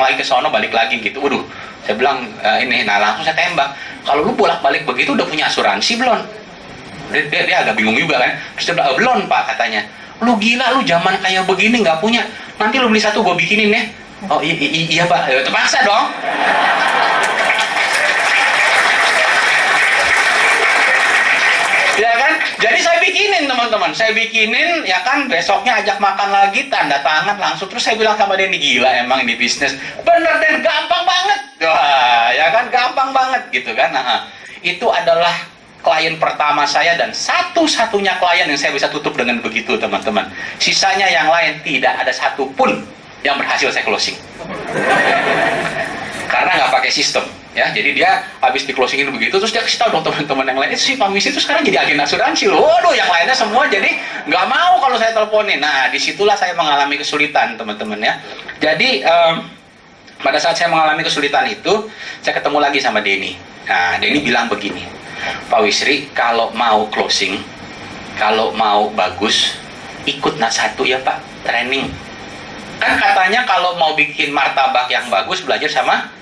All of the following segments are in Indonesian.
lagi ke sono, balik lagi gitu. Waduh, saya bilang ini, nah langsung saya tembak. Kalau lu bolak-balik begitu udah punya asuransi belum? Dia agak bingung juga kan. Terus dia bilang, belum Pak, katanya. Lu gila, lu zaman kayak begini nggak punya. Nanti lu beli satu, gue bikinin ya. Oh iya Pak, ya, terpaksa dong. Ya kan, jadi saya bikinin teman-teman, saya bikinin ya kan, besoknya ajak makan lagi, tanda tangan langsung. Terus saya bilang sama dia, ini gila emang ini bisnis, bener dan gampang banget. Wah, ya kan, gampang banget gitu kan. Nah, itu adalah klien pertama saya dan satu-satunya klien yang saya bisa tutup dengan begitu teman-teman. Sisanya yang lain tidak ada satupun yang berhasil saya closing. Karena nggak pakai sistem. Ya, jadi dia habis di closingin begitu, terus dia kasih tahu dong teman-teman yang lain, itu si Pak Misi itu sekarang jadi agen asuransi loh. Waduh, yang lainnya semua jadi nggak mau kalau saya teleponin. Nah, disitulah saya mengalami kesulitan teman-teman ya. Jadi pada saat saya mengalami kesulitan itu, saya ketemu lagi sama Denny. Nah, Denny bilang begini, Pak Wisri, kalau mau closing, kalau mau bagus, ikut satu ya Pak, training. Kan katanya kalau mau bikin martabak yang bagus, belajar sama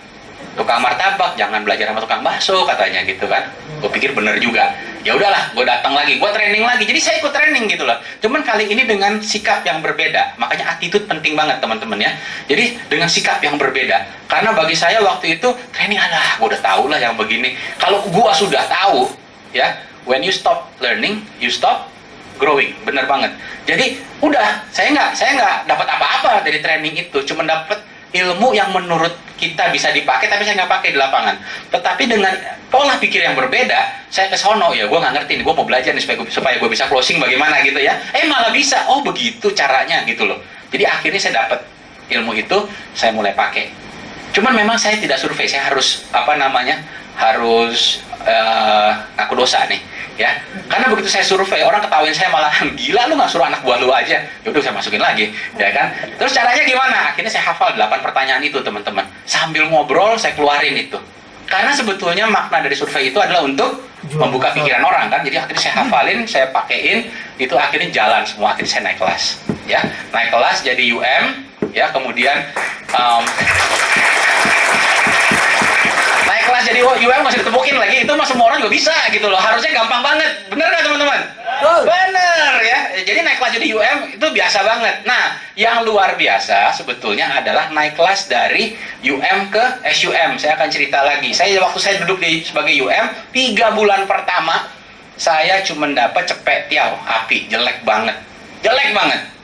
tukang martabak, jangan belajar sama tukang bakso katanya gitu kan. Gue pikir bener juga. Ya udahlah, gue datang lagi, gue training lagi. Jadi saya ikut training gitu loh. Cuman kali ini dengan sikap yang berbeda. Makanya attitude penting banget teman-teman ya. Jadi dengan sikap yang berbeda. Karena bagi saya waktu itu training, alah, gue udah tahu lah yang begini. Kalau gue sudah tahu ya, when you stop learning, you stop growing. Bener banget. Jadi udah, saya nggak dapat apa-apa dari training itu. Cuma dapat ilmu yang menurut kita bisa dipakai, tapi saya nggak pakai di lapangan. Tetapi dengan pola pikir yang berbeda, saya ke sono, ya gue nggak ngerti nih, gue mau belajar nih supaya gue bisa closing bagaimana gitu ya. Malah bisa, oh begitu caranya gitu loh. Jadi akhirnya saya dapat ilmu itu, saya mulai pakai. Cuman memang saya tidak survei, saya harus harus ngaku dosa nih ya. Karena begitu saya survei, orang ketawain saya malah, gila lu nggak suruh anak buah lu aja. Ya udah, saya masukin lagi ya kan. Terus caranya gimana? Akhirnya saya hafal 8 pertanyaan itu teman-teman, sambil ngobrol saya keluarin itu. Karena sebetulnya makna dari survei itu adalah untuk membuka pikiran orang kan. Jadi akhirnya saya hafalin, saya pakein, itu akhirnya jalan semua. Akhirnya saya naik kelas ya, naik kelas jadi UM ya. Kemudian naik kelas jadi UM masih ditepukin lagi, itu mah semua orang juga bisa gitu loh. Harusnya gampang banget, bener nggak teman-teman? Bener ya. Jadi naik kelas jadi UM itu biasa banget. Nah, yang luar biasa sebetulnya adalah naik kelas dari UM ke SUM. Saya akan cerita lagi. Waktu saya duduk sebagai UM, 3 bulan pertama saya cuma dapat cepet tiaw api, jelek banget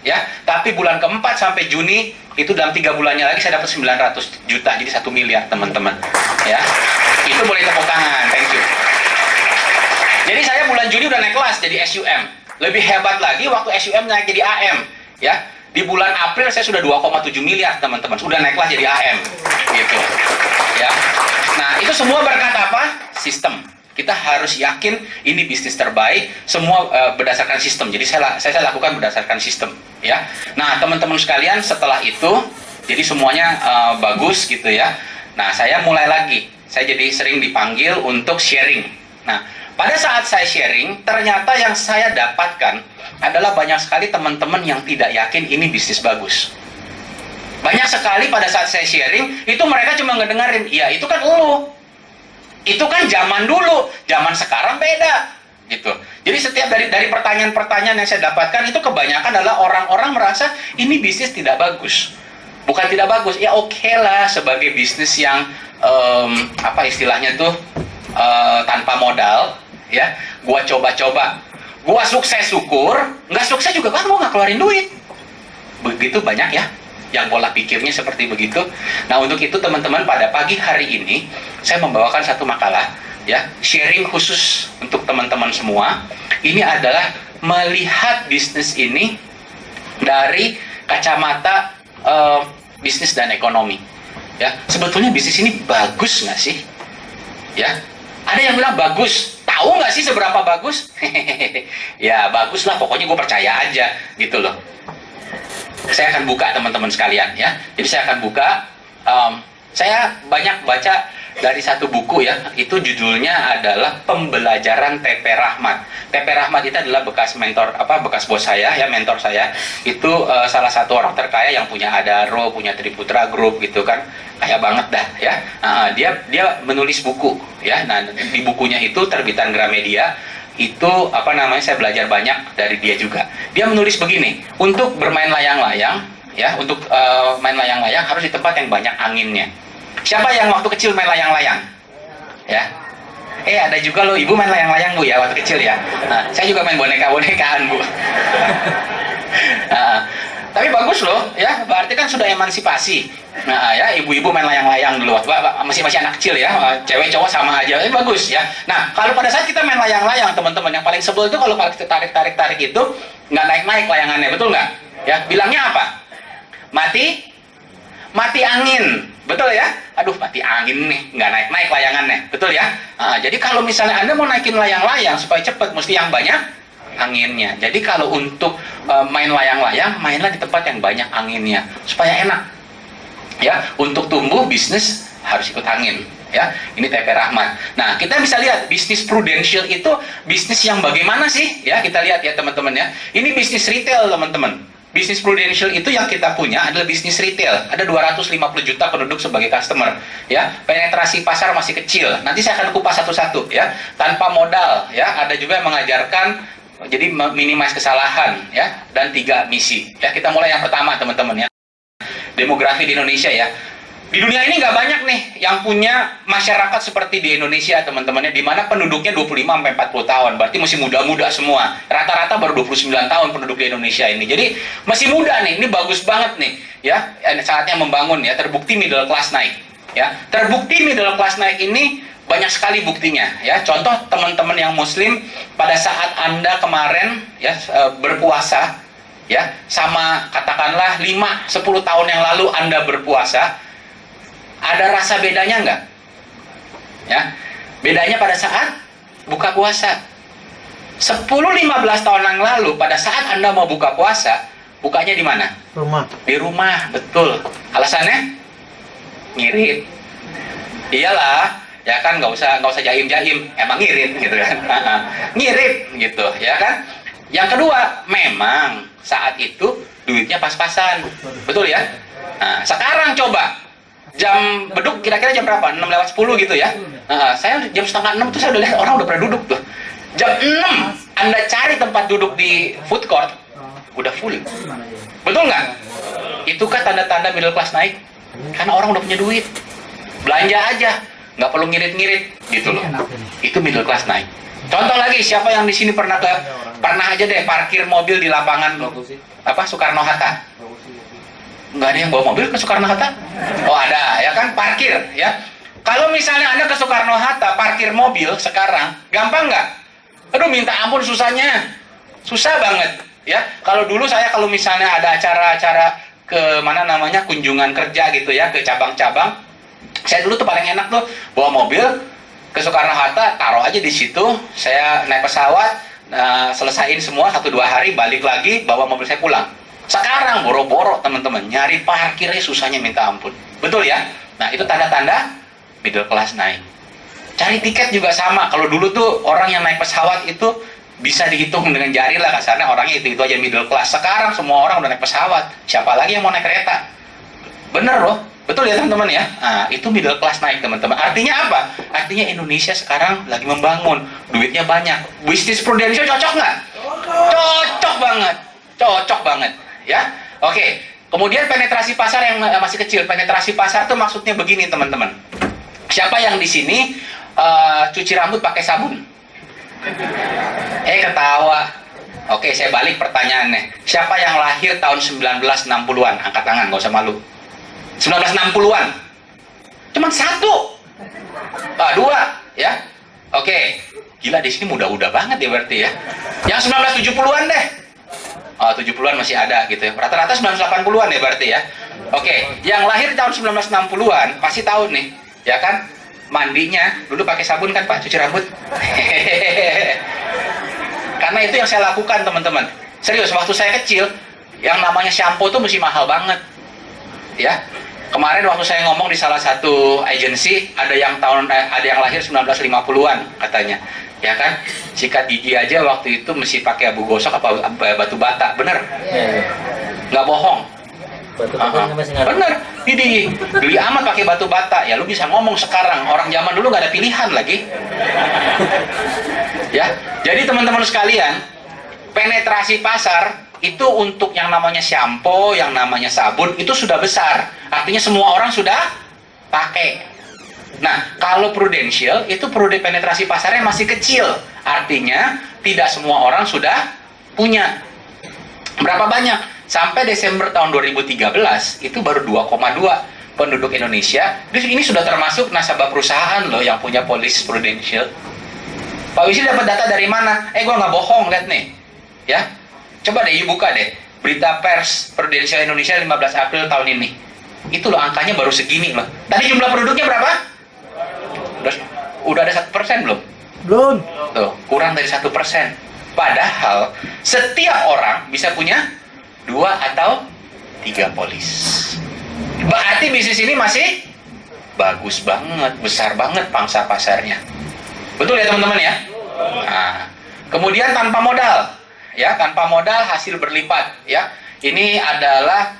ya. Tapi bulan keempat sampai Juni itu dalam 3 bulannya lagi saya dapat 900 juta, jadi 1 miliar teman-teman ya. Itu boleh tepuk tangan, thank you. Jadi saya bulan Juni udah naik kelas jadi SUM. Lebih hebat lagi waktu SUM naik jadi AM ya. Di bulan April saya sudah 2,7 miliar teman-teman, sudah naik kelas jadi AM gitu ya. Nah, itu semua berkat apa? Sistem. Kita harus yakin ini bisnis terbaik, semua berdasarkan sistem. Jadi saya lakukan berdasarkan sistem ya. Nah, teman-teman sekalian, setelah itu jadi semuanya bagus gitu ya. Nah, saya mulai lagi, saya jadi sering dipanggil untuk sharing. Nah, pada saat saya sharing, ternyata yang saya dapatkan adalah banyak sekali teman-teman yang tidak yakin ini bisnis bagus. Banyak sekali pada saat saya sharing, itu mereka cuma ngedengerin, ya itu kan lu, itu kan zaman dulu, zaman sekarang beda gitu. Jadi setiap dari pertanyaan-pertanyaan yang saya dapatkan itu kebanyakan adalah orang-orang merasa ini bisnis tidak bagus. Bukan tidak bagus, ya oke lah sebagai bisnis yang apa istilahnya tuh tanpa modal ya. Gua coba-coba, gua sukses syukur, nggak sukses juga kan gua nggak keluarin duit. Begitu banyak ya yang pola pikirnya seperti begitu. Nah, untuk itu teman-teman, pada pagi hari ini saya membawakan satu makalah ya, sharing khusus untuk teman-teman semua. Ini adalah melihat bisnis ini dari kacamata bisnis dan ekonomi ya. Sebetulnya bisnis ini bagus nggak sih ya? Ada yang bilang bagus, tahu nggak sih seberapa bagus? Ya bagus lah, pokoknya gue percaya aja gitu loh. Saya akan buka teman-teman sekalian ya. Jadi saya akan buka, saya banyak baca dari satu buku ya, itu judulnya adalah Pembelajaran TP Rahmat. TP Rahmat itu adalah bekas mentor, bekas bos saya ya, mentor saya. Itu salah satu orang terkaya yang punya Adaro, punya Triputra Group gitu kan, kaya banget dah ya. Dia menulis buku ya. Nah, di bukunya itu terbitan Gramedia. Itu saya belajar banyak dari dia juga. Dia menulis begini, untuk bermain layang-layang ya, untuk main layang-layang harus di tempat yang banyak anginnya. Siapa yang waktu kecil main layang-layang? Ya. Ada juga loh, ibu main layang-layang bu ya waktu kecil ya. Nah, saya juga main boneka-bonekaan bu. Tapi bagus loh ya, berarti kan sudah emansipasi. Nah ya, ibu-ibu main layang-layang dulu waktu masih anak kecil ya, cewek cowok sama aja, bagus ya. Nah, kalau pada saat kita main layang-layang teman-teman, yang paling sebel itu kalau kita tarik itu nggak naik-naik layangannya, betul nggak? Ya, bilangnya apa? Mati angin, betul ya? Aduh, mati angin nih, nggak naik-naik layangannya, betul ya? Jadi kalau misalnya Anda mau naikin layang-layang supaya cepat, mesti yang banyak anginnya. Jadi kalau untuk main layang-layang, mainlah di tempat yang banyak anginnya supaya enak. Ya, untuk tumbuh bisnis harus ikut angin. Ya, ini TP Rahmat. Nah, kita bisa lihat bisnis prudential itu bisnis yang bagaimana sih? Ya, kita lihat ya teman-teman ya. Ini bisnis retail teman-teman. Bisnis prudential itu yang kita punya adalah bisnis retail. Ada 250 juta penduduk sebagai customer. Ya, penetrasi pasar masih kecil. Nanti saya akan kupas satu-satu ya. Tanpa modal ya. Ada juga yang mengajarkan jadi minimize kesalahan ya, dan 3 misi. Ya, kita mulai yang pertama teman-teman ya. Demografi di Indonesia ya. Di dunia ini nggak banyak nih yang punya masyarakat seperti di Indonesia teman-temannya, di mana penduduknya 25-40 tahun, berarti masih muda-muda semua. Rata-rata baru 29 tahun penduduk di Indonesia ini. Jadi masih muda nih, ini bagus banget nih ya. Saatnya membangun ya, terbukti middle class naik ya. Terbukti middle class naik ini banyak sekali buktinya ya. Contoh teman-teman yang muslim, pada saat Anda kemarin ya berpuasa ya, sama katakanlah 5-10 tahun yang lalu Anda berpuasa, ada rasa bedanya nggak? Ya, bedanya pada saat buka puasa. 10-15 tahun yang lalu, pada saat Anda mau buka puasa, bukanya di mana? Rumah. Di rumah, betul. Alasannya? Ngirit. Iyalah, ya kan, nggak usah jaim-jaim, emang ngirit gitu kan. Ngirit gitu, ya kan? Yang kedua, memang saat itu duitnya pas-pasan, betul ya? Nah, sekarang coba jam beduk kira-kira jam berapa? 6:10 gitu ya. Saya jam 5:30 tuh saya udah lihat orang udah pada duduk tuh. Jam 6 Anda cari tempat duduk di food court udah full. Betul nggak? Itu kan tanda-tanda middle class naik. Karena orang udah punya duit. Belanja aja, nggak perlu ngirit-ngirit gitu loh. Itu middle class naik. Contoh lagi, siapa yang di sini pernah aja deh parkir mobil di lapangan Soekarno Hatta? Nggak ada yang bawa mobil ke Soekarno Hatta? Oh ada, ya kan, parkir ya. Kalau misalnya Anda ke Soekarno Hatta parkir mobil sekarang, gampang nggak? Aduh, minta ampun susahnya, susah banget ya. Kalau dulu saya kalau misalnya ada acara-acara ke mana namanya kunjungan kerja gitu ya, ke cabang-cabang, saya dulu tuh paling enak tuh bawa mobil ke Soekarno Hatta, taruh aja di situ, saya naik pesawat, selesain semua 1-2 hari, balik lagi bawa mobil saya pulang. Sekarang boro-boro teman-teman, nyari parkirnya susahnya minta ampun. Betul ya? Nah, itu tanda-tanda middle class naik. Cari tiket juga sama. Kalau dulu tuh orang yang naik pesawat itu bisa dihitung dengan jari lah kasarnya, orangnya itu aja middle class. Sekarang semua orang udah naik pesawat. Siapa lagi yang mau naik kereta? Bener loh. Betul ya teman-teman ya? Nah, itu middle class naik teman-teman. Artinya apa? Artinya Indonesia sekarang lagi membangun. Duitnya banyak. Bisnis prudential cocok nggak? Cocok banget. Cocok banget. Ya, oke. Kemudian penetrasi pasar yang masih kecil. Penetrasi pasar tuh maksudnya begini teman-teman. Siapa yang di sini cuci rambut pakai sabun? Ketawa. Oke, saya balik pertanyaannya. Siapa yang lahir tahun 1960-an? Angkat tangan, nggak usah malu. 1960-an. Cuman 1. 2, ya. Oke. Gila, di sini muda-muda banget ya berarti ya. Yang 1970-an deh. 70-an masih ada gitu ya. Rata-rata 1980-an ya berarti ya. Oke, yang lahir tahun 1960-an pasti tahu nih, ya kan? Mandinya dulu pakai sabun kan Pak, cuci rambut. Karena itu yang saya lakukan teman-teman. Serius, waktu saya kecil, yang namanya shampoo tuh mesti mahal banget. Ya. Kemarin waktu saya ngomong di salah satu agensi, ada yang lahir 1950-an katanya, ya kan? Sikat gigi aja waktu itu mesti pakai abu gosok apa batu bata, bener? Nggak bohong. Bener, Didi, geli amat pakai batu bata. Ya lu bisa ngomong sekarang, orang zaman dulu nggak ada pilihan lagi. Ya, jadi teman-teman sekalian, penetrasi pasar itu untuk yang namanya shampoo, yang namanya sabun itu sudah besar. Artinya semua orang sudah pakai. Nah, kalau Prudential itu penetrasi pasarnya masih kecil. Artinya tidak semua orang sudah punya. Berapa banyak? Sampai Desember tahun 2013 itu baru 2,2 penduduk Indonesia. Jadi ini sudah termasuk nasabah perusahaan loh yang punya polis Prudential. Pak Wisi dapat data dari mana? Gua nggak bohong, lihat nih. Ya. Coba deh, buka deh berita pers Prudential Indonesia 15 April tahun ini. Itu loh angkanya baru segini loh. Tadi jumlah penduduknya berapa? Udah ada 1% belum? Belum. Tuh, kurang dari 1%. Padahal setiap orang bisa punya 2 atau 3 polis. Berarti bisnis ini masih bagus banget, besar banget pangsa pasarnya. Betul ya teman-teman ya? Nah, kemudian tanpa modal. Ya, tanpa modal hasil berlipat ya. Ini adalah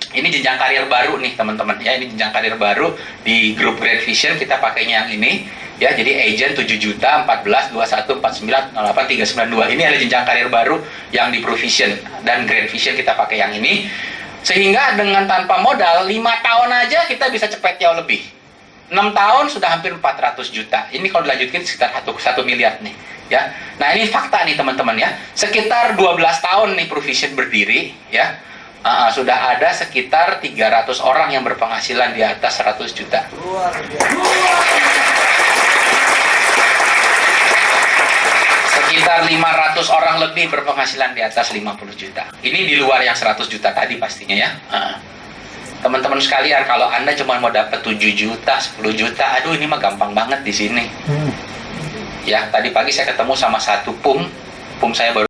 ini jenjang karir baru nih teman-teman ya. Ini jenjang karir baru di grup Grand Vision, kita pakainya yang ini ya. Jadi agent 7 juta 14 21 49 08 392. Ini ada jenjang karir baru yang di Provision dan Grand Vision, kita pakai yang ini. Sehingga dengan tanpa modal 5 tahun aja kita bisa cepet jauh lebih. 6 tahun sudah hampir 400 juta. Ini kalau dilanjutkan sekitar 1 miliar nih ya. Nah, ini fakta nih teman-teman ya. Sekitar 12 tahun nih Provision berdiri ya. Sudah ada sekitar 300 orang yang berpenghasilan di atas 100 juta. Sekitar 500 orang lebih berpenghasilan di atas 50 juta. Ini di luar yang 100 juta tadi pastinya ya. Teman-teman sekalian, kalau Anda cuma mau dapat 7 juta, 10 juta, aduh ini mah gampang banget di sini. Ya, tadi pagi saya ketemu sama satu PUM saya baru